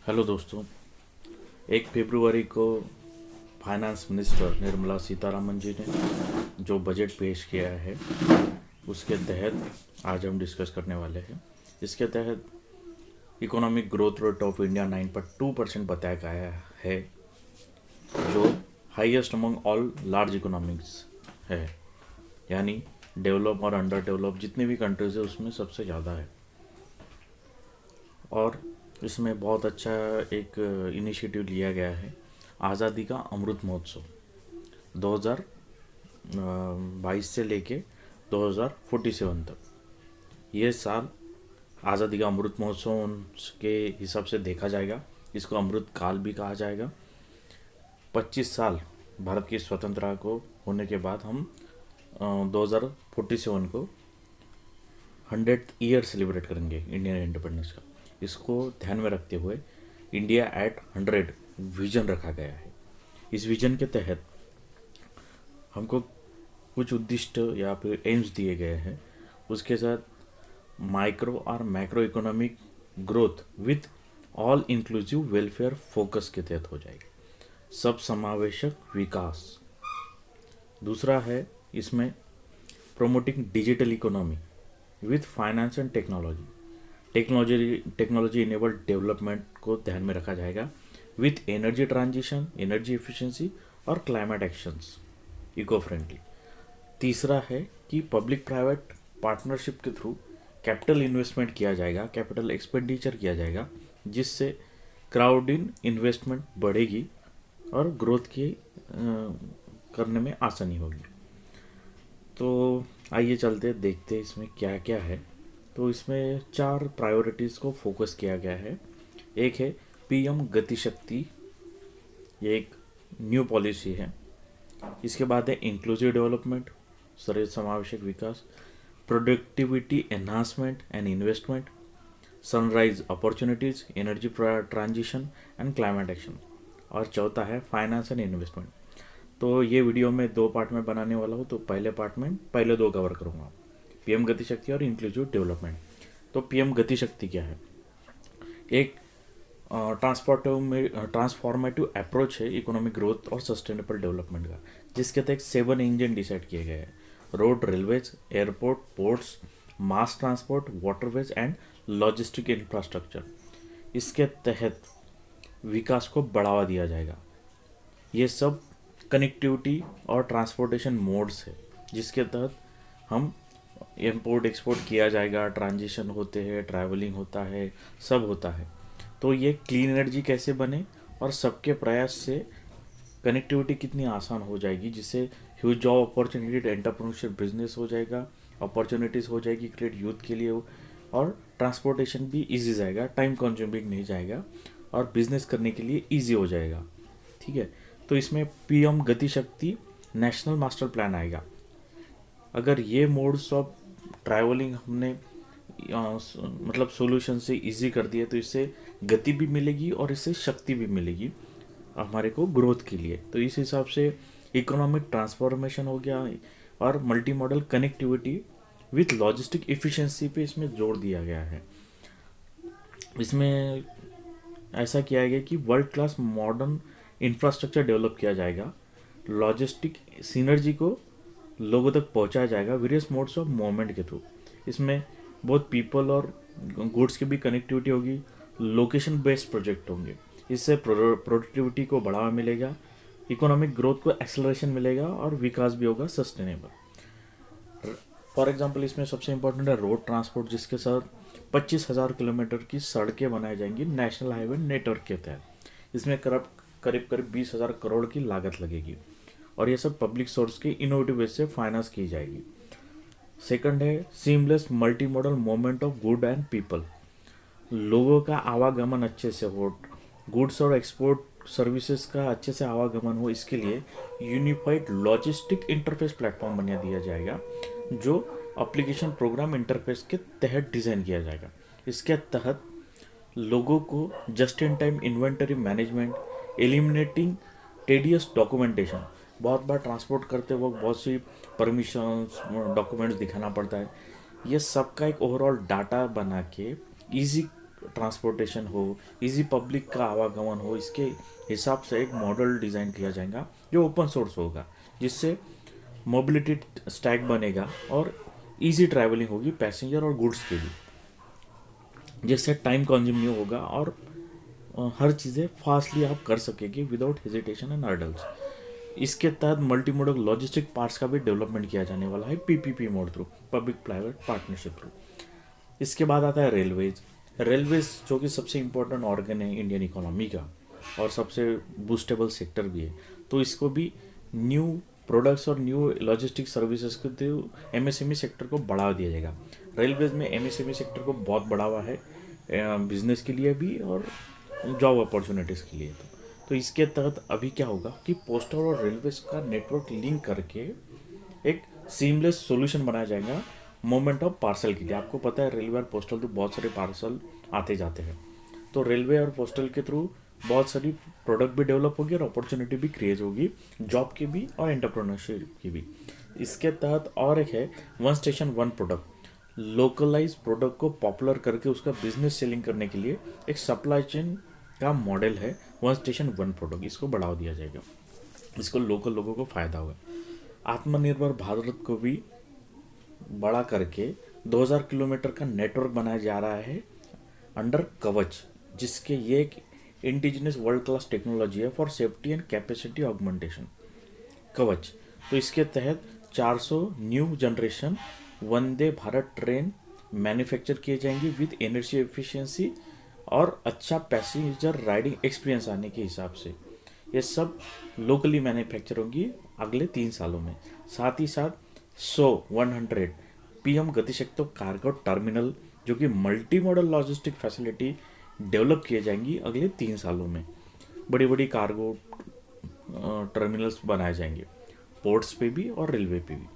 Hello दोस्तों। 1 फरवरी को finance minister Nirmala Sitharaman जी ने जो बजट पेश किया है उसके तहत आज हम डिस्कस करने वाले हैं। इसके तहत economic growth rate of India 9.2% बताया गया है, जो highest among all large economics है। यानी डेवलप और अंडर डेवलप जितनी भी कंट्रीज है उसमें सबसे ज़्यादा है। और इसमें बहुत अच्छा एक इनिशिएटिव लिया गया है, आज़ादी का अमृत महोत्सव 2022 से लेके 2047 तक। ये साल आज़ादी का अमृत महोत्सव के हिसाब से देखा जाएगा। इसको अमृत काल भी कहा जाएगा। 25 साल भारत की स्वतंत्रता को होने के बाद हम 2047 को 100th ईयर सेलिब्रेट करेंगे इंडियन इंडिपेंडेंस का। इसको ध्यान में रखते हुए इंडिया एट 100 विजन रखा गया है। इस विजन के तहत हमको कुछ उद्दिष्ट या फिर एम्स दिए गए हैं। उसके साथ माइक्रो और macro economic growth with all inclusive welfare focus के तहत हो जाएगी, सब समावेशक विकास। दूसरा है इसमें promoting digital economy with finance and technology enabled development को ध्यान में रखा जाएगा with energy transition, energy efficiency और क्लाइमेट एक्शंस इको फ्रेंडली। तीसरा है कि पब्लिक प्राइवेट पार्टनरशिप के थ्रू कैपिटल इन्वेस्टमेंट किया जाएगा, कैपिटल एक्सपेंडिचर किया जाएगा, जिससे क्राउड इन इन्वेस्टमेंट बढ़ेगी और ग्रोथ की करने में आसानी होगी। तो आइए चलते देखते इसमें क्या क्या है। तो इसमें 4 प्रायोरिटीज़ को फोकस किया गया है। एक है पीएम गति शक्ति, ये एक न्यू पॉलिसी है। इसके बाद है इंक्लूसिव डेवलपमेंट, सर्व समावेशक विकास, productivity enhancement and investment, sunrise opportunities, energy transition and climate action. और चौथा है फाइनेंस एंड इन्वेस्टमेंट। तो ये वीडियो में 2 पार्ट में बनाने वाला हूँ। तो पहले पार्ट में पहले 2 कवर करूँगा, पीएम गति शक्ति और इंक्लूसिव डेवलपमेंट। तो पीएम गति शक्ति क्या है? एक ट्रांसफॉर्मेटिव अप्रोच है इकोनॉमिक ग्रोथ और सस्टेनेबल डेवलपमेंट का, जिसके तहत 7 इंजन डिसाइड किए गए हैं: road, railways, airport, ports, mass transport, waterways and logistic infrastructure. इसके तहत विकास को बढ़ावा दिया जाएगा। ये सब कनेक्टिविटी और ट्रांसपोर्टेशन मोड्स है, जिसके तहत हम इम्पोर्ट एक्सपोर्ट किया जाएगा, ट्रांजिशन होते हैं, ट्रैवलिंग होता है, सब होता है। तो ये क्लीन एनर्जी कैसे बने और सबके प्रयास से कनेक्टिविटी कितनी आसान हो जाएगी, जिससे huge job opportunity, entrepreneurship business हो जाएगा, अपॉर्चुनिटीज़ हो जाएगी क्रिएट यूथ के लिए, और ट्रांसपोर्टेशन भी ईजी जाएगा, टाइम कंज्यूमिंग नहीं जाएगा और बिजनेस करने के लिए ईजी हो जाएगा। ठीक है। तो इसमें पीएम गति शक्ति नेशनल मास्टर प्लान आएगा। अगर ये मोड्स ऑफ ट्रैवलिंग हमने मतलब सॉल्यूशन से इजी कर दिया तो इससे गति भी मिलेगी और इससे शक्ति भी मिलेगी हमारे को ग्रोथ के लिए। तो इस हिसाब से इकोनॉमिक ट्रांसफॉर्मेशन हो गया और multi modal connectivity with logistic efficiency पे इसमें जोर दिया गया है। इसमें ऐसा किया गया कि world class modern infrastructure develop किया जाएगा, लॉजिस्टिक सिनर्जी को लोगों तक पहुंचाया जाएगा वेरियस मोड्स ऑफ मूवमेंट के थ्रू। इसमें बहुत पीपल और गुड्स की भी कनेक्टिविटी होगी, लोकेशन बेस्ड प्रोजेक्ट होंगे। इससे प्रोडक्टिविटी को बढ़ावा मिलेगा, इकोनॉमिक ग्रोथ को एक्सेलरेशन मिलेगा और विकास भी होगा सस्टेनेबल। फॉर एग्जांपल इसमें सबसे इंपॉर्टेंट है रोड ट्रांसपोर्ट, जिसके साथ 25,000 किलोमीटर की सड़कें बनाई जाएंगी नेशनल हाईवे नेटवर्क के तहत। इसमें करीब 20,000 करोड़ की लागत लगेगी और ये सब पब्लिक सोर्स के इनोवेटिव वे से फाइनेंस की जाएगी। सेकंड है seamless multi modal movement of good and people, लोगों का आवागमन अच्छे से हो, गुड्स और एक्सपोर्ट सर्विसेज का अच्छे से आवागमन हो, इसके लिए यूनिफाइड लॉजिस्टिक इंटरफेस प्लेटफॉर्म बना दिया जाएगा, जो एप्लीकेशन प्रोग्राम इंटरफेस के तहत डिज़ाइन किया जाएगा। इसके तहत लोगों को just in time inventory management, eliminating tedious documentation, बहुत बार ट्रांसपोर्ट करते वक्त बहुत सी परमिशंस डॉक्यूमेंट्स दिखाना पड़ता है, ये सब का एक ओवरऑल डाटा बना के इजी ट्रांसपोर्टेशन हो, इजी पब्लिक का आवागमन हो, इसके हिसाब से एक मॉडल डिज़ाइन किया जाएगा जो ओपन सोर्स होगा, जिससे मोबिलिटी स्टैक बनेगा और इजी ट्रैवलिंग होगी पैसेंजर और गुड्स के लिए, जिससे टाइम कंज्यूम नहीं होगा और हर चीज़ें फास्टली आप कर सकेंगे विदाउट हेजिटेशन एंड हर्डल्स। इसके तहत मल्टी मॉडल लॉजिस्टिक पार्ट्स का भी डेवलपमेंट किया जाने वाला है PPP mode through, public private partnership through. इसके बाद आता है रेलवेज। रेलवेज जो कि सबसे इम्पोर्टेंट ऑर्गन है इंडियन इकोनॉमी का और सबसे बूस्टेबल सेक्टर भी है, तो इसको भी न्यू प्रोडक्ट्स और न्यू लॉजिस्टिक सर्विसेज के थ्रू एमएसएमई सेक्टर को बढ़ावा दिया जाएगा। रेलवेज में एमएसएमई सेक्टर को बहुत बढ़ावा है बिजनेस के लिए भी और जॉब अपॉर्चुनिटीज़ के लिए। तो इसके तहत अभी क्या होगा कि पोस्टल और रेलवेज का नेटवर्क लिंक करके एक सीमलेस सॉल्यूशन बनाया जाएगा मूवमेंट ऑफ पार्सल के लिए। आपको पता है रेलवे और पोस्टल तो बहुत सारे पार्सल आते जाते हैं, तो रेलवे और पोस्टल के थ्रू बहुत सारी प्रोडक्ट भी डेवलप होगी और अपॉर्चुनिटी भी क्रिएट होगी, जॉब की भी और एंटरप्रेन्योरशिप की भी। इसके तहत और एक है one station one product. Localise product को पॉपुलर करके उसका बिजनेस सेलिंग करने के लिए एक सप्लाई चेन का मॉडल है वन स्टेशन वन प्रोडक्ट, इसको बढ़ावा दिया जाएगा, इसको लोकल लोगों को फायदा होगा। आत्मनिर्भर भारत को भी बड़ा करके 2000 किलोमीटर का नेटवर्क बनाया जा रहा है अंडर कवच, जिसके ये एक इंडिजिनस वर्ल्ड क्लास टेक्नोलॉजी है for safety and capacity augmentation कवच। तो इसके तहत 400 new generation Vande Bharat train manufacture किए जाएंगे विद एनर्जी एफिशिएंसी और अच्छा पैसेंजर राइडिंग एक्सपीरियंस आने के हिसाब से। ये सब लोकली मैन्युफैक्चर होंगी अगले 3 सालों में। साथ ही साथ 100 पीएम गतिशक्ति कार्गो टर्मिनल जो कि multi modal logistic facility develop किए जाएंगी अगले 3 सालों में। बड़ी बड़ी कार्गो टर्मिनल्स बनाए जाएंगे पोर्ट्स पे भी और रेलवे पे भी।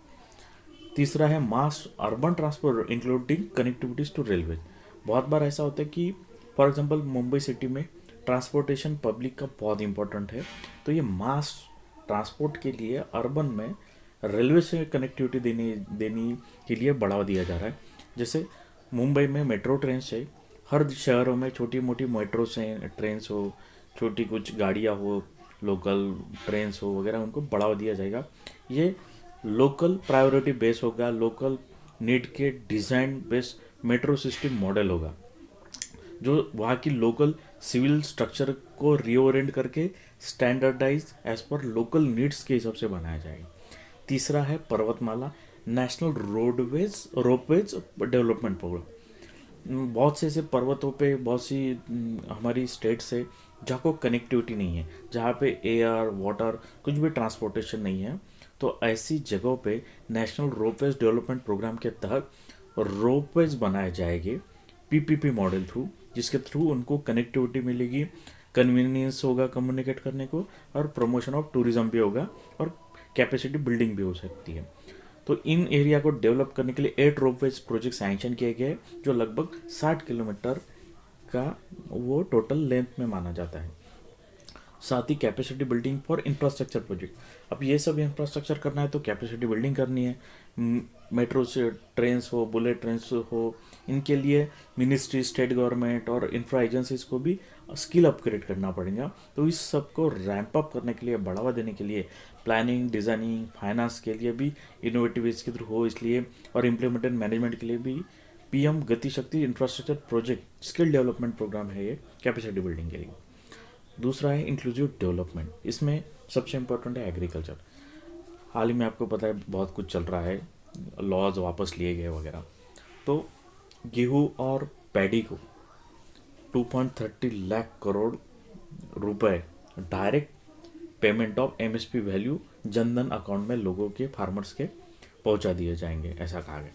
तीसरा है mass urban transport including connectivities to railway. बहुत बार ऐसा होता है कि फॉर एग्जांपल मुंबई सिटी में ट्रांसपोर्टेशन पब्लिक का बहुत इंपॉर्टेंट है, तो ये मास ट्रांसपोर्ट के लिए अर्बन में रेलवे से कनेक्टिविटी देने के लिए बढ़ावा दिया जा रहा है। जैसे मुंबई में मेट्रो ट्रेन से हर शहरों में छोटी मोटी मेट्रो से ट्रेन्स हो, छोटी कुछ गाड़ियाँ हो, लोकल ट्रेन्स हो वगैरह, उनको बढ़ावा दिया जाएगा। ये लोकल प्रायोरिटी बेस होगा, लोकल नीड के design base metro system model होगा, जो वहाँ की लोकल सिविल स्ट्रक्चर को रीओरिएंट करके standardise as per local needs के हिसाब से बनाया जाएगा। तीसरा है पर्वतमाला नेशनल रोपवेज डेवलपमेंट प्रोग्राम। बहुत से ऐसे पर्वतों पे बहुत सी हमारी स्टेट्स है जहाँ को कनेक्टिविटी नहीं है, जहाँ पे एयर वाटर कुछ भी ट्रांसपोर्टेशन नहीं है, तो ऐसी जगहों पे नेशनल रोपवेज डेवलपमेंट प्रोग्राम के तहत रोपवेज बनाए जाएंगे पीपीपी मॉडल थ्रू, जिसके थ्रू उनको कनेक्टिविटी मिलेगी, कन्वीनियंस होगा कम्युनिकेट करने को, और प्रमोशन ऑफ टूरिज्म भी होगा और कैपेसिटी बिल्डिंग भी हो सकती है। तो इन एरिया को डेवलप करने के लिए 8 रोपवेज प्रोजेक्ट सैंक्शन किए गए, जो लगभग 60 किलोमीटर का वो टोटल लेंथ में माना जाता है। साथ ही capacity building for infrastructure project. अब ये सब इंफ्रास्ट्रक्चर करना है तो कैपेसिटी बिल्डिंग करनी है। मेट्रो से ट्रेन्स हो, बुलेट ट्रेन्स हो, इनके लिए मिनिस्ट्री, स्टेट गवर्नमेंट और इंफ्रा एजेंसीज को भी स्किल अपग्रेड करना पड़ेगा। तो इस सब को रैंप अप करने के लिए, बढ़ावा देने के लिए प्लानिंग, डिज़ाइनिंग, फाइनेंस के लिए भी इनोवेटिव इसके थ्रू हो इसलिए, और इम्प्लीमेंटेड मैनेजमेंट के लिए भी PM Gati Shakti infrastructure project skill development programme है ये कैपेसिटी बिल्डिंग के लिए। दूसरा है इंक्लूसिव डेवलपमेंट। इसमें सबसे इम्पोर्टेंट है एग्रीकल्चर। हाल ही में आपको पता है बहुत कुछ चल रहा है, लॉज वापस लिए गए वगैरह। तो गेहूँ और पैडी को 2.30 लाख करोड़ रुपए direct payment of MSP value Jan Dhan account में लोगों के, फार्मर्स के पहुंचा दिए जाएंगे, ऐसा कहा गया।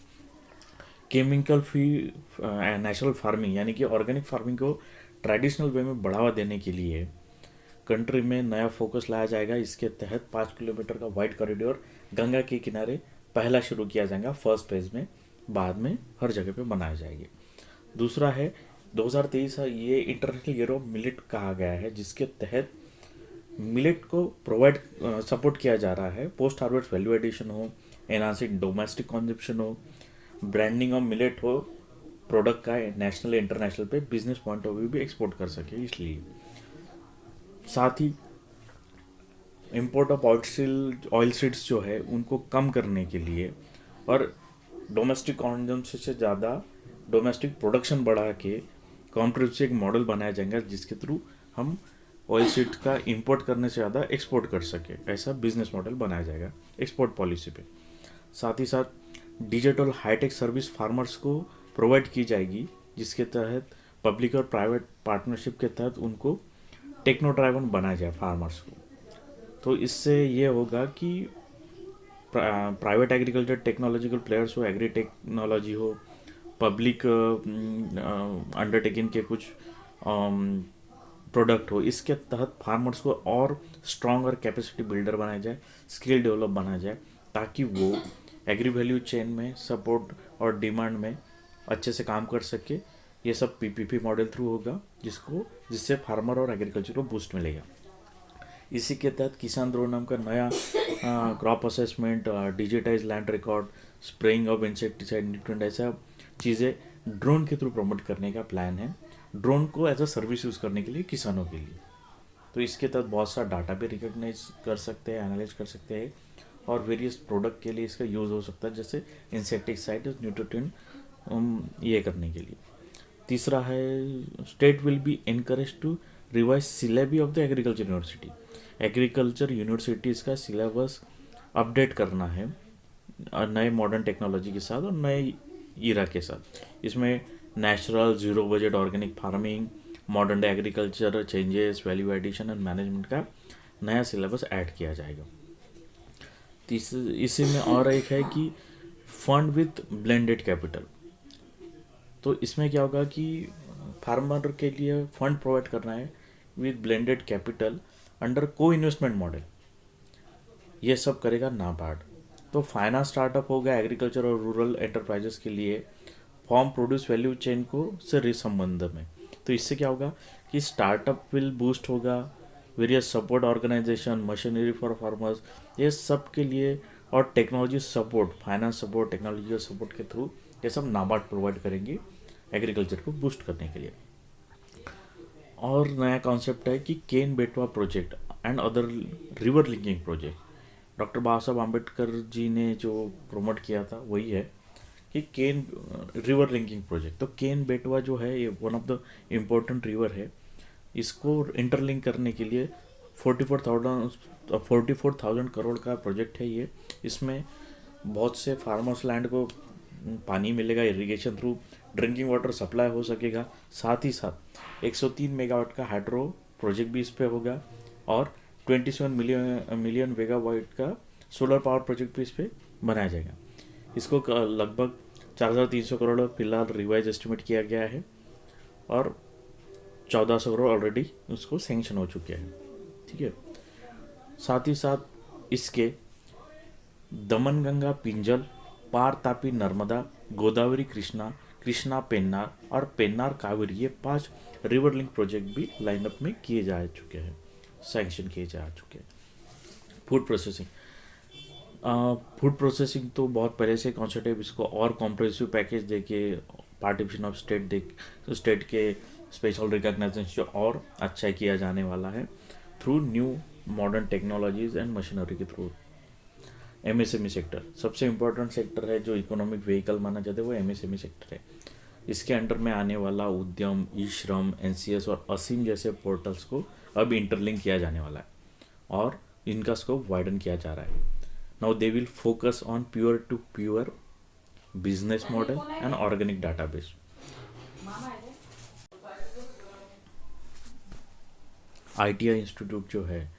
केमिकल फ्री नेचुरल फार्मिंग यानी कि ऑर्गेनिक फार्मिंग को ट्रेडिशनल वे में बढ़ावा देने के लिए कंट्री में नया फोकस लाया जाएगा। इसके तहत 5 किलोमीटर का वाइड कॉरिडोर गंगा के किनारे पहला शुरू किया जाएगा फर्स्ट फेज में, बाद में हर जगह पे बनाए जाएंगे। दूसरा है 2023 ये इंटरनेशनल ईयर ऑफ मिलेट कहा गया है, जिसके तहत मिलेट को प्रोवाइड सपोर्ट किया जा रहा है। पोस्ट हार्वेस्ट वैल्यू एडिशन हो, एनहांसिंग डोमेस्टिक कंजप्शन हो, ब्रांडिंग ऑफ मिलेट हो, प्रोडक्ट का नेशनल इंटरनेशनल पे बिजनेस पॉइंट ऑफ व्यू भी एक्सपोर्ट कर सके। इसलिए साथ ही इम्पोर्ट ऑफ ऑयल सीड्स जो है उनको कम करने के लिए और डोमेस्टिक कंजम्पशन से ज़्यादा डोमेस्टिक प्रोडक्शन बढ़ा के कॉम्प्रिहेंसिव एक मॉडल बनाया जाएगा जिसके थ्रू हम ऑयल सीड्स का इंपोर्ट करने से ज़्यादा एक्सपोर्ट कर सके। ऐसा बिजनेस मॉडल बनाया जाएगा एक्सपोर्ट पॉलिसी पे। साथ ही साथ डिजिटल हाईटेक सर्विस फार्मर्स को प्रोवाइड की जाएगी जिसके तहत पब्लिक और प्राइवेट पार्टनरशिप के तहत उनको टेक्नो ड्राइवन बनाया जाए फार्मर्स को। तो इससे ये होगा कि प्राइवेट एग्रीकल्चर टेक्नोलॉजिकल प्लेयर्स हो, एग्री टेक्नोलॉजी हो, पब्लिक अंडरटेकिंग के कुछ प्रोडक्ट हो, इसके तहत फार्मर्स को और स्ट्रॉन्ग और कैपेसिटी बिल्डर बनाया जाए, स्किल डेवलप बनाया जाए ताकि वो एग्री वैल्यू चेन में सपोर्ट और डिमांड में अच्छे से काम कर सके। ये सब पीपीपी मॉडल थ्रू होगा जिससे फार्मर और एग्रीकल्चर को बूस्ट मिलेगा। इसी के तहत किसान ड्रोन नाम का नया crop assessment, digitise land record, spraying of insecticide, nutrient, ऐसा चीज़ें ड्रोन के थ्रू प्रमोट करने का प्लान है, ड्रोन को एज अ सर्विस यूज़ करने के लिए किसानों के लिए। तो इसके तहत बहुत सा डाटा भी रिकॉग्नाइज कर सकते हैं, एनालाइज कर सकते हैं और वेरियस प्रोडक्ट के लिए इसका यूज़ हो सकता है जैसे इंसेक्टिसाइड, न्यूट्रिएंट ये करने के लिए। तीसरा है state will be encourage to revise syllabi of the agriculture university. Agriculture universities का सिलेबस अपडेट करना है नए मॉडर्न टेक्नोलॉजी के साथ और नए ईरा के साथ। इसमें natural, zero budget organic farming, modern day agriculture changes, value addition and management का नया सिलेबस ऐड किया जाएगा। इसी में और एक है कि फंड विथ ब्लेंडेड कैपिटल। तो इसमें क्या होगा कि फार्मर के लिए फंड प्रोवाइड करना है विद ब्लेंडेड कैपिटल अंडर को इन्वेस्टमेंट मॉडल। ये सब करेगा नाबार्ड। तो फाइनेंस स्टार्टअप होगा एग्रीकल्चर और रूरल एंटरप्राइजेस के लिए फॉर्म प्रोड्यूस वैल्यू चेन को से संबंध में। तो इससे क्या होगा कि स्टार्टअप विल बूस्ट होगा, various support organisation, machinery for farmers, ये सब के लिए और technology support, finance support, technology support के थ्रू ये सब नाबार्ड प्रोवाइड करेंगे एग्रीकल्चर को बूस्ट करने के लिए। और नया कॉन्सेप्ट है कि Ken Betwa project and other river linking project. Doctor Baba Saheb Ambedkar जी ने जो प्रमोट किया था वही है कि केन रिवर लिंकिंग प्रोजेक्ट। तो केन बेटवा जो है ये one of the important river है, इसको इंटरलिंक करने के लिए 44,000 करोड़ का प्रोजेक्ट है ये। इसमें बहुत से फार्मर्स लैंड को पानी मिलेगा, irrigation through drinking water supply हो सकेगा। साथ ही साथ 103 मेगावाट का हाइड्रो प्रोजेक्ट भी इस पे होगा और 27 मिलियन मेगावाट का सोलर पावर प्रोजेक्ट भी इस पे बनाया जाएगा। इसको लगभग 4,300 करोड़ फिलहाल रिवाइज एस्टिमेट किया गया है और 1,400 करोड़ ऑलरेडी उसको सैंक्शन हो चुके हैं। ठीक है। साथ ही साथ इसके दमनगंगा पिंजल, पार तापी नर्मदा, गोदावरी कृष्णा, कृष्णा पेन्नार और पेन्नार कावेरी, ये 5 रिवर लिंक प्रोजेक्ट भी लाइनअप में किए जा चुके हैं, सैंक्शन किए जा चुके हैं। फूड प्रोसेसिंग तो बहुत पहले से कॉन्सेप्ट है, इसको और कॉम्प्रिहेंसिव पैकेज देके पार्टिशन ऑफ स्टेट के स्पेशल रिकॉग्नाइजेशन और अच्छा किया जाने वाला है through new modern technologies and machinery के थ्रू। एमएसएमई सेक्टर सबसे इम्पोर्टेंट सेक्टर है, जो इकोनॉमिक व्हीकल माना जाता है वो एमएसएमई सेक्टर है। इसके अंडर में आने वाला उद्यम, ई श्रम, एनसीएस और असीम जैसे पोर्टल्स को अब इंटरलिंक किया जाने वाला है और इनका स्कोप वाइडन किया जा रहा है। Now they will focus on pure to pure business model and organic database. ITI institute जो है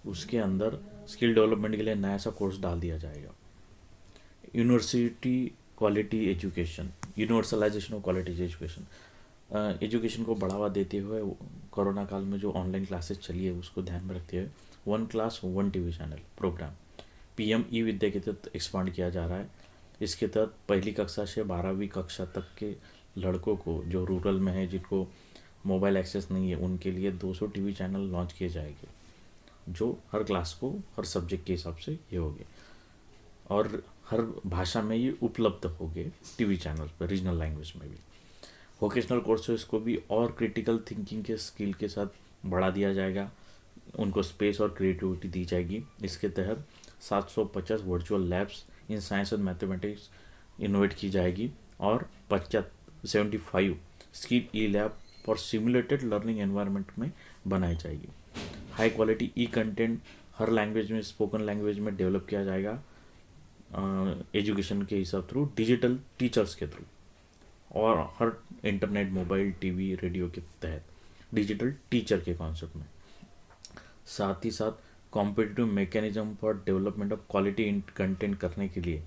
उसके अंदर स्किल डेवलपमेंट के लिए नया सा कोर्स डाल दिया जाएगा। University quality education, universalization of quality education, education को बढ़ावा देते हुए कोरोना काल में जो ऑनलाइन क्लासेस चली है उसको ध्यान में रखते हुए 1 class 1 TV channel programme PM e Vidya के तहत एक्सपांड किया जा रहा है। इसके तहत पहली कक्षा से 12वीं कक्षा तक के लड़कों को जो रूरल में है, जिनको मोबाइल एक्सेस नहीं है, उनके लिए 200 टीवी चैनल लॉन्च किए जाएंगे जो हर क्लास को हर सब्जेक्ट के हिसाब से ये होंगे और हर भाषा में ये उपलब्ध होंगे टीवी चैनल पर, रीजनल लैंग्वेज में भी। वोकेशनल कोर्सेज को भी और क्रिटिकल थिंकिंग के स्किल के साथ बढ़ा दिया जाएगा, उनको स्पेस और क्रिएटिविटी दी जाएगी। इसके तहत 750 virtual labs in science and mathematics innovate की जाएगी और 75 स्किल ई लैब और सिमुलेटेड लर्निंग एनवायरनमेंट में बनाई जाएगी। हाई क्वालिटी ई कंटेंट हर लैंग्वेज में, स्पोकन लैंग्वेज में डेवलप किया जाएगा एजुकेशन के हिसाब थ्रू, डिजिटल टीचर्स के थ्रू, और हर इंटरनेट, मोबाइल, टीवी, रेडियो के तहत डिजिटल टीचर के कॉन्सेप्ट में। साथ ही साथ competitive mechanism for development of quality content करने के लिए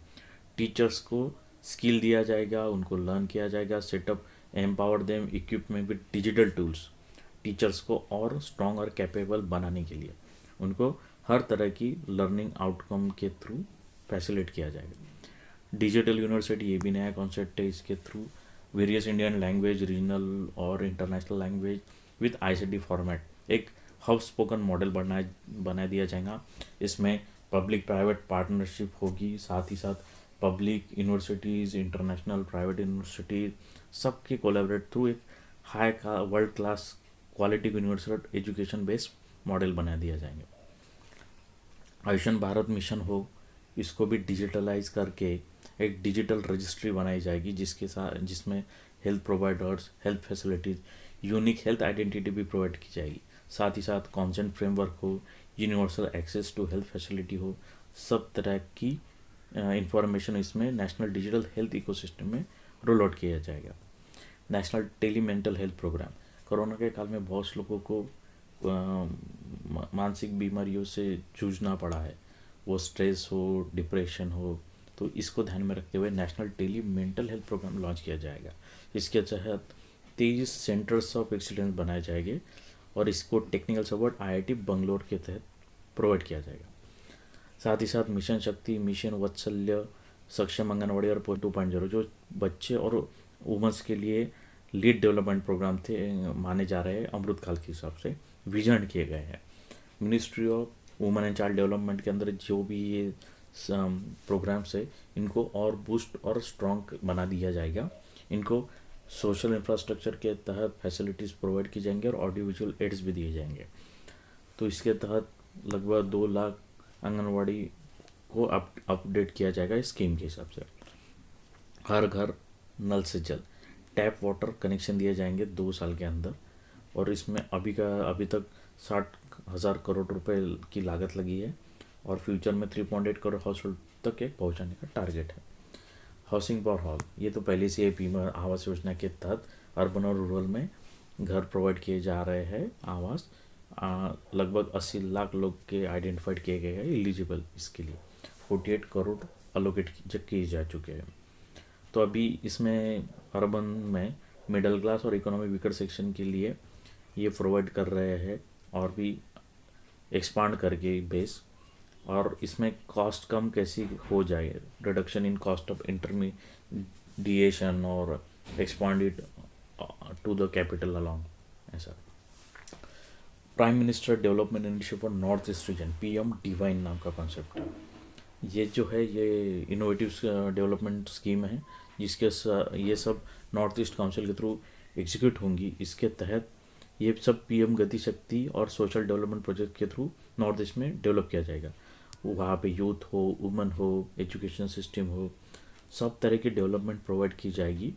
टीचर्स को स्किल दिया जाएगा, उनको लर्न किया जाएगा, setup empower them equipment with digital tools. Teachers को और स्ट्रॉन्ग और कैपेबल बनाने के लिए उनको हर तरह की लर्निंग आउटकम के थ्रू फैसिलिटेट किया जाएगा। डिजिटल यूनिवर्सिटी ये भी नया कॉन्सेप्ट है। इसके through various Indian language, regional और international language with ICT format एक हब स्पोकन मॉडल बना दिया जाएगा। इसमें पब्लिक प्राइवेट पार्टनरशिप होगी, साथ ही साथ public universities, international private universities सबके कोलैबोरेट थ्रू एक हाई का world class quality universal education based model बना दिया जाएंगे। आयुष्मान भारत मिशन हो, इसको भी डिजिटलाइज करके एक डिजिटल रजिस्ट्री बनाई जाएगी जिसमें health providers, health facilities, unique health identity भी प्रोवाइड की जाएगी। साथ ही साथ कॉन्सेंट फ्रेमवर्क हो, universal access to health facility हो, सब तरह की इंफॉर्मेशन इसमें नेशनल डिजिटल हेल्थ इकोसिस्टम में रोल आउट किया जाएगा। National tele mental health programme, corona के काल में बहुत से लोगों को मानसिक बीमारियों से जूझना पड़ा है, वो स्ट्रेस हो, डिप्रेशन हो, तो इसको ध्यान में रखते हुए national tele mental health programme launch किया जाएगा। इसके तहत 23 सेंटर्स ऑफ एक्सीलेंस बनाए जाएंगे और इसको टेक्निकल सपोर्ट आईआईटी बंगलोर के तहत प्रोवाइड किया जाएगा। साथ ही साथ मिशन शक्ति, मिशन वात्सल्य, सक्षम आंगनवाड़ी और 2.0 जो बच्चे और वुमेंस के लिए लीड डेवलपमेंट प्रोग्राम थे माने जा रहे हैं, अमृतकाल के हिसाब से विजन किए गए हैं। Ministry of women and child development के अंदर जो भी ये प्रोग्राम्स है, इनको और बूस्ट और स्ट्रॉन्ग बना दिया जाएगा। इनको सोशल इंफ्रास्ट्रक्चर के तहत फैसिलिटीज़ प्रोवाइड की जाएंगे और ऑडियो विजुअल एड्स भी दिए जाएंगे। तो इसके तहत लगभग 2 लाख आंगनवाड़ी को अपडेट किया जाएगा इस स्कीम के हिसाब से। हर घर नल से जल, टैप वाटर कनेक्शन दिए जाएंगे 2 साल के अंदर, और इसमें अभी तक 60,000 करोड़ रुपए की लागत लगी है और फ्यूचर में 3.8 करोड़ हाउस होल्ड तक एक पहुंचाने का टारगेट है। हाउसिंग फॉर ऑल, ये तो पहले से पीएम आवास योजना के तहत अर्बन और रूरल में घर प्रोवाइड किए जा रहे हैं आवास। लगभग 80 लाख लोग के आइडेंटिफाइड किए गए हैं एलिजिबल इसके लिए। 48 करोड़ अलोकेट किए जा चुके हैं। तो अभी इसमें अर्बन में मिडिल क्लास और इकोनॉमी वीकर सेक्शन के लिए ये प्रोवाइड कर रहे हैं और भी एक्सपांड करके बेस, और इसमें कॉस्ट कम कैसी हो जाए, reduction in cost of intermediation और expand it to the capital along, ऐसा। Prime minister development initiative for north east region, PM DevINE नाम का कॉन्सेप्ट है। ये जो है ये इनोवेटिव डेवलपमेंट स्कीम है जिसके ये सब नॉर्थ ईस्ट काउंसिल के थ्रू एग्जीक्यूट होंगी। इसके तहत ये सब पीएम गति शक्ति और सोशल डेवलपमेंट प्रोजेक्ट के थ्रू नॉर्थ ईस्ट में डेवलप किया जाएगा। वहाँ पे यूथ हो, वुमेन हो, एजुकेशन सिस्टम हो, सब तरह की डेवलपमेंट प्रोवाइड की जाएगी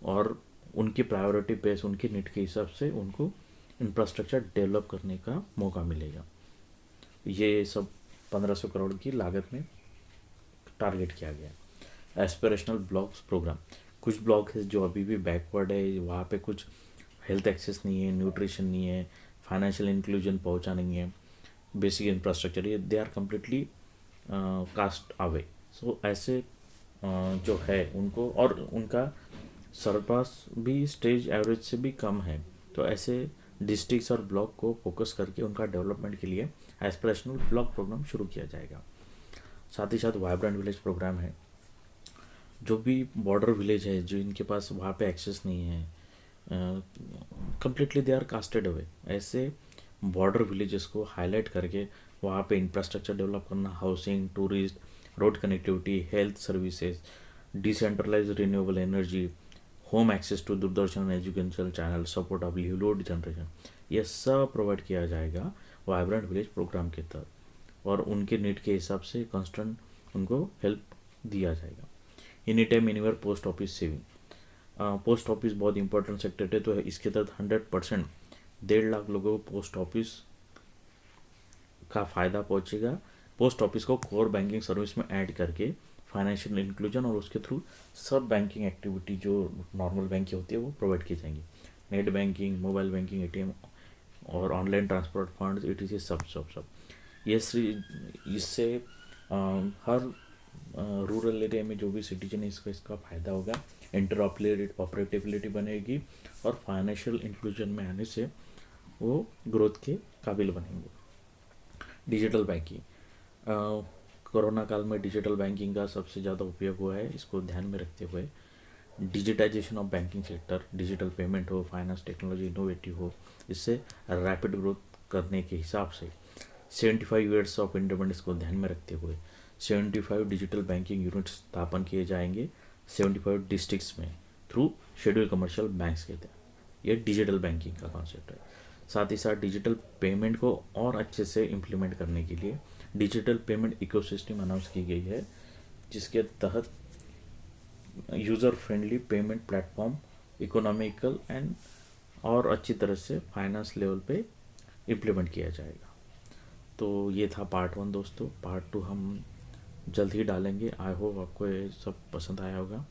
और उनकी प्रायोरिटी बेस, उनकी नीड के हिसाब से उनको इंफ्रास्ट्रक्चर डेवलप करने का मौका मिलेगा। ये सब 1500 करोड़ की लागत में टारगेट किया गया। एस्पिरेशनल ब्लॉक्स प्रोग्राम, कुछ ब्लॉक है जो अभी भी बैकवर्ड है, वहाँ पे कुछ हेल्थ एक्सेस नहीं है, न्यूट्रिशन नहीं है, फाइनेंशियल इंक्लूजन पहुँचा नहीं है, बेसिक इंफ्रास्ट्रक्चर, ये they are completely cast away. So ऐसे जो है उनको, और उनका सरपास भी स्टेज एवरेज से भी कम है, तो ऐसे डिस्ट्रिक्ट्स और ब्लॉक को फोकस करके उनका डेवलपमेंट के लिए एस्पिरेशनल ब्लॉक प्रोग्राम शुरू किया जाएगा। साथ ही साथ वाइब्रेंट विलेज प्रोग्राम है, जो भी बॉर्डर विलेज है जो इनके पास वहाँ पे एक्सेस नहीं है, completely they are casted away, ऐसे बॉर्डर विलेजेस को हाईलाइट करके वहाँ पे इंफ्रास्ट्रक्चर डेवलप करना, housing, tourist, road connectivity, health services, decentralise renewable energy, home access to Doordarshan educational channel, support of livelihood generation, ये सब प्रोवाइड किया जाएगा वाइब्रेंट विलेज प्रोग्राम के तहत, और उनके नीड के हिसाब से कंस्टेंट उनको हेल्प दिया जाएगा। Any time anywhere post office saving, post office बहुत इंपॉर्टेंट सेक्टर है, तो इसके तहत 100% 1.5 लाख लोगों को पोस्ट ऑफिस का फ़ायदा पहुंचेगा। पोस्ट ऑफिस को कोर बैंकिंग सर्विस में ऐड करके फाइनेंशियल इंक्लूजन और उसके थ्रू सब बैंकिंग एक्टिविटी जो नॉर्मल बैंक की होती है वो प्रोवाइड की जाएंगी। Net banking, mobile banking, ATM और ऑनलाइन ट्रांसपोर्ट फंड्स, ETC, सब ये इससे हर रूरल एरिया में जो भी सिटीजन है इसका फ़ायदा होगा। इंटरऑपरेटिबिलिटी बनेगी और फाइनेंशियल इंक्लूजन में आने से वो ग्रोथ के काबिल बनेंगे। डिजिटल बैंकिंग, कोरोना काल में डिजिटल बैंकिंग का सबसे ज़्यादा उपयोग हुआ है। इसको ध्यान में रखते हुए digitisation of banking sector, digital payment हो, फाइनेंस टेक्नोलॉजी इनोवेटिव हो, इससे रैपिड ग्रोथ करने के हिसाब से 75 ईयर्स ऑफ इंडिपेंडेंस को ध्यान में रखते हुए 75 डिजिटल बैंकिंग यूनिट्स स्थापन किए जाएंगे 75 डिस्ट्रिक्ट्स में थ्रू शेड्यूल कमर्शियल बैंक्स के तहत। ये डिजिटल बैंकिंग का कॉन्सेप्ट है। साथ ही साथ डिजिटल पेमेंट को और अच्छे से इम्प्लीमेंट करने के लिए डिजिटल पेमेंट इकोसिस्टम अनाउंस की गई है, जिसके तहत user friendly payment platform economical and और अच्छी तरह से फाइनेंस लेवल पे इम्प्लीमेंट किया जाएगा। तो ये था पार्ट 1 दोस्तों। पार्ट 2 हम जल्द ही डालेंगे। आई होप आपको ये सब पसंद आया होगा।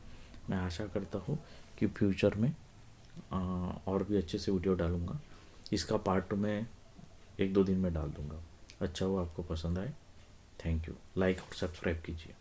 मैं आशा करता हूँ कि फ्यूचर में और भी अच्छे से वीडियो डालूँगा। इसका पार्ट 2 मैं 1-2 दिन में डाल दूँगा। अच्छा वो आपको पसंद आए। Thank you. लाइक और सब्सक्राइब कीजिए।